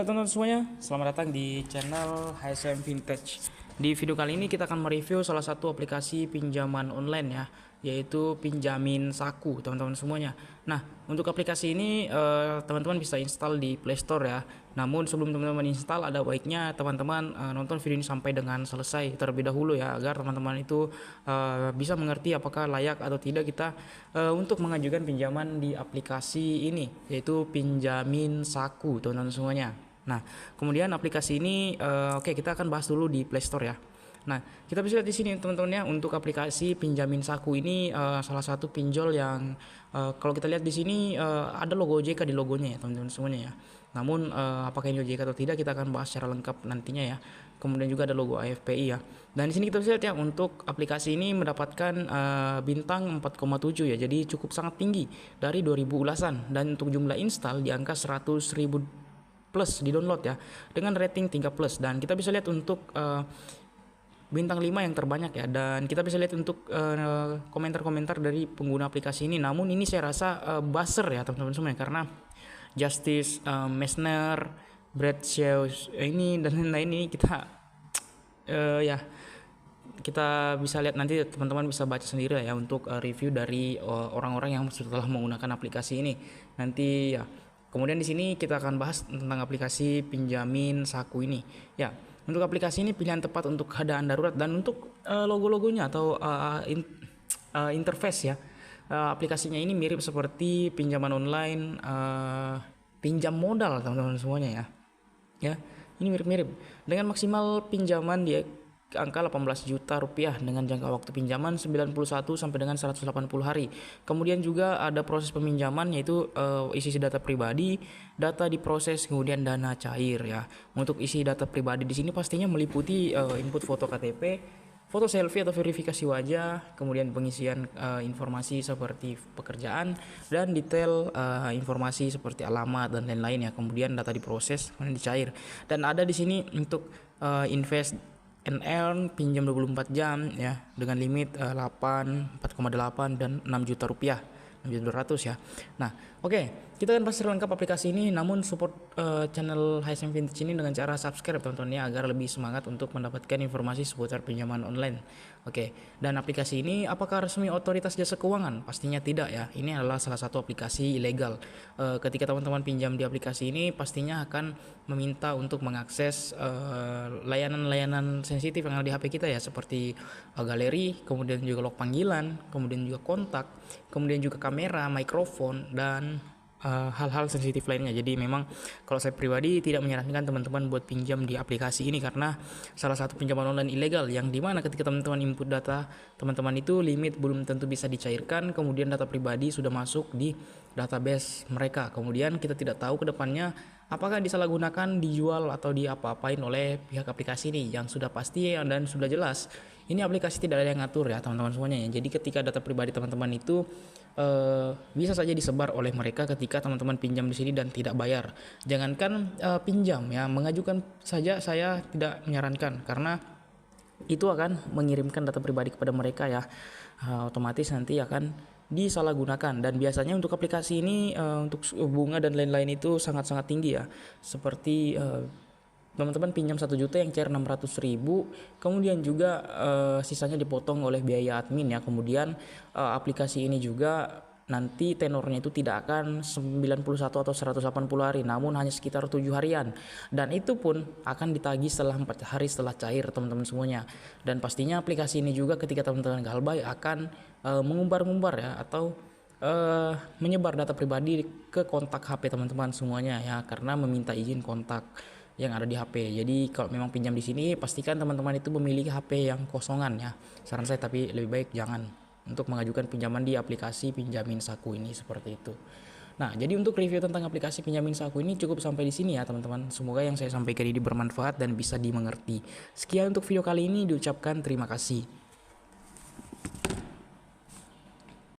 Teman-teman semuanya, selamat datang di channel HSM Vintage. Di video kali ini kita akan mereview salah satu aplikasi pinjaman online ya, yaitu Pinjamin Saku, teman-teman semuanya. Nah, untuk aplikasi ini teman-teman bisa install di Play Store ya. Namun sebelum teman-teman install, ada baiknya teman-teman nonton video ini sampai dengan selesai terlebih dahulu ya, agar teman-teman itu bisa mengerti apakah layak atau tidak kita untuk mengajukan pinjaman di aplikasi ini, yaitu Pinjamin Saku, teman-teman semuanya. Nah, kemudian aplikasi ini oke, kita akan bahas dulu di Play Store ya. Nah, kita bisa lihat di sini teman-teman ya, untuk aplikasi Pinjamin Saku ini salah satu pinjol yang kalau kita lihat di sini ada logo OJK di logonya ya, teman-teman semuanya ya. Namun apakah ini OJK atau tidak kita akan bahas secara lengkap nantinya ya. Kemudian juga ada logo AFPI ya. Dan di sini kita bisa lihat ya, untuk aplikasi ini mendapatkan bintang 4,7 ya. Jadi cukup sangat tinggi dari 2000 ulasan, dan untuk jumlah install di angka 100.000 plus di download ya, dengan rating 3 plus. Dan kita bisa lihat untuk bintang 5 yang terbanyak ya, dan kita bisa lihat untuk komentar-komentar dari pengguna aplikasi ini. Namun ini saya rasa buzzer ya teman-teman semua, karena Justice, Messner, Brad Shaws ini dan lain-lain ini kita ya kita bisa lihat nanti, teman-teman bisa baca sendiri ya untuk review dari orang-orang yang setelah menggunakan aplikasi ini nanti ya. Kemudian di sini kita akan bahas tentang aplikasi Pinjamin Saku ini. Ya, untuk aplikasi ini pilihan tepat untuk keadaan darurat, dan untuk logo-logonya atau interface ya. Aplikasinya ini mirip seperti pinjaman online, pinjam modal teman-teman semuanya ya. Ya, ini mirip-mirip. Dengan maksimal pinjaman di angka 18 juta rupiah dengan jangka waktu pinjaman 91 sampai dengan 180 hari. Kemudian juga ada proses peminjaman, yaitu isi data pribadi, data diproses, kemudian dana cair ya. Untuk isi data pribadi di sini pastinya meliputi input foto KTP, foto selfie atau verifikasi wajah, kemudian pengisian informasi seperti pekerjaan, dan detail informasi seperti alamat dan lain-lain ya. Kemudian data diproses, kemudian dicair. Dan ada di sini untuk invest and earn, pinjam 24 jam ya, dengan limit 4,8 dan 6 juta rupiah, 6.200 ya. Nah, oke, kita akan bahas lengkap aplikasi ini. Namun support channel HSM Vintage ini dengan cara subscribe teman-teman ya, agar lebih semangat untuk mendapatkan informasi seputar pinjaman online. Oke, dan aplikasi ini apakah resmi otoritas jasa keuangan? Pastinya tidak ya. Ini adalah salah satu aplikasi ilegal. Ketika teman-teman pinjam di aplikasi ini, pastinya akan meminta untuk mengakses layanan-layanan sensitif yang ada di HP kita ya, seperti galeri, kemudian juga log panggilan, kemudian juga kontak, kemudian juga kamera, mikrofon, dan hal-hal sensitif lainnya. Jadi memang kalau saya pribadi tidak menyarankan teman-teman buat pinjam di aplikasi ini, karena salah satu pinjaman online ilegal yang dimana ketika teman-teman input data teman-teman itu limit belum tentu bisa dicairkan, kemudian data pribadi sudah masuk di database mereka. Kemudian kita tidak tahu ke depannya apakah disalahgunakan, dijual, atau diapa-apain oleh pihak aplikasi ini. Yang sudah pasti dan sudah jelas, ini aplikasi tidak ada yang ngatur ya teman-teman semuanya ya. Jadi ketika data pribadi teman-teman itu bisa saja disebar oleh mereka ketika teman-teman pinjam di sini dan tidak bayar. Jangankan pinjam ya, mengajukan saja saya tidak menyarankan, karena itu akan mengirimkan data pribadi kepada mereka ya. Otomatis nanti akan disalahgunakan. Dan biasanya untuk aplikasi ini untuk bunga dan lain-lain itu sangat-sangat tinggi ya. Seperti teman-teman pinjam 1 juta yang cair 600.000, kemudian juga sisanya dipotong oleh biaya admin ya. Kemudian aplikasi ini juga nanti tenornya itu tidak akan 91 atau 180 hari, namun hanya sekitar 7 harian. Dan itu pun akan ditagih setelah 4 hari setelah cair teman-teman semuanya. Dan pastinya aplikasi ini juga ketika teman-teman galbay akan mengumbar-ngumbar ya, atau menyebar data pribadi ke kontak HP teman-teman semuanya ya, karena meminta izin kontak yang ada di HP. Jadi kalau memang pinjam di sini, pastikan teman-teman itu memiliki HP yang kosongan ya. Saran saya, tapi lebih baik jangan untuk mengajukan pinjaman di aplikasi Pinjamin Saku ini, seperti itu. Nah, jadi untuk review tentang aplikasi Pinjamin Saku ini cukup sampai di sini ya teman-teman. Semoga yang saya sampaikan ini bermanfaat dan bisa dimengerti. Sekian untuk video kali ini, diucapkan terima kasih.